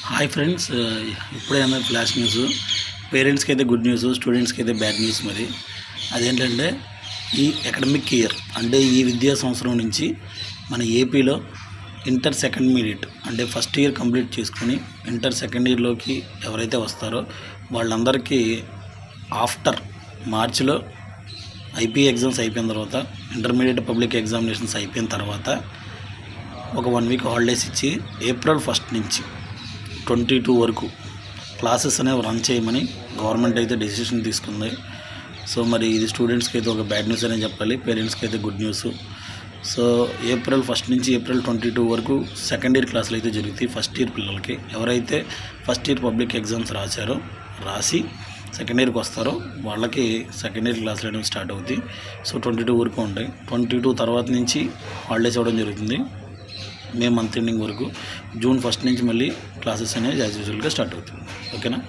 Hi friends, ఇప్పుడే అన్న flash news. పేరెంట్స్కి అయితే గుడ్ న్యూస్, స్టూడెంట్స్కి అయితే బ్యాడ్ న్యూస్. మరి అదేంటంటే ఈ అకాడమిక్ ఇయర్ అంటే ఈ విద్యా సంవత్సరం నుంచి మన ఏపీలో ఇంటర్ సెకండరీట్ అంటే ఫస్ట్ ఇయర్ కంప్లీట్ చేసుకుని ఇంటర్ సెకండ్ ఇయర్లోకి ఎవరైతే వస్తారో వాళ్ళందరికీ ఆఫ్టర్ మార్చిలో ఐపీ ఎగ్జామ్స్ అయిపోయిన తర్వాత, ఇంటర్మీడియట్ పబ్లిక్ ఎగ్జామినేషన్స్ అయిపోయిన తర్వాత ఒక 1 వీక్ హాలిడేస్ ఇచ్చి ఏప్రిల్ 1 నుంచి 22 వరకు క్లాసెస్ అనేవి రన్ చేయమని గవర్నమెంట్ అయితే డెసిషన్ తీసుకుంది. సో మరి ఇది స్టూడెంట్స్కి అయితే ఒక బ్యాడ్ న్యూస్ అనే చెప్పాలి, పేరెంట్స్కి అయితే గుడ్ న్యూస్. సో ఏప్రిల్ 1 నుంచి ఏప్రిల్ 22 వరకు సెకండ్ ఇయర్ క్లాసులు అయితే జరుగుతాయి. ఫస్ట్ ఇయర్ పిల్లలకి ఎవరైతే ఫస్ట్ ఇయర్ పబ్లిక్ ఎగ్జామ్స్ రాసి సెకండ్ ఇయర్కి వస్తారో వాళ్ళకి సెకండ్ ఇయర్ క్లాసులు అనేవి స్టార్ట్ అవుతాయి. సో 22 వరకు ఉంటాయి. 22 తర్వాత నుంచి హాలిడేస్ ఇవ్వడం జరుగుతుంది. మే మంత్ ఎండింగ్ వరకు. జూన్ 1 నుంచి మళ్ళీ క్లాసెస్ అనేవి యాజ్ యూజువల్గా స్టార్ట్ అవుతుంది. ఓకేనా?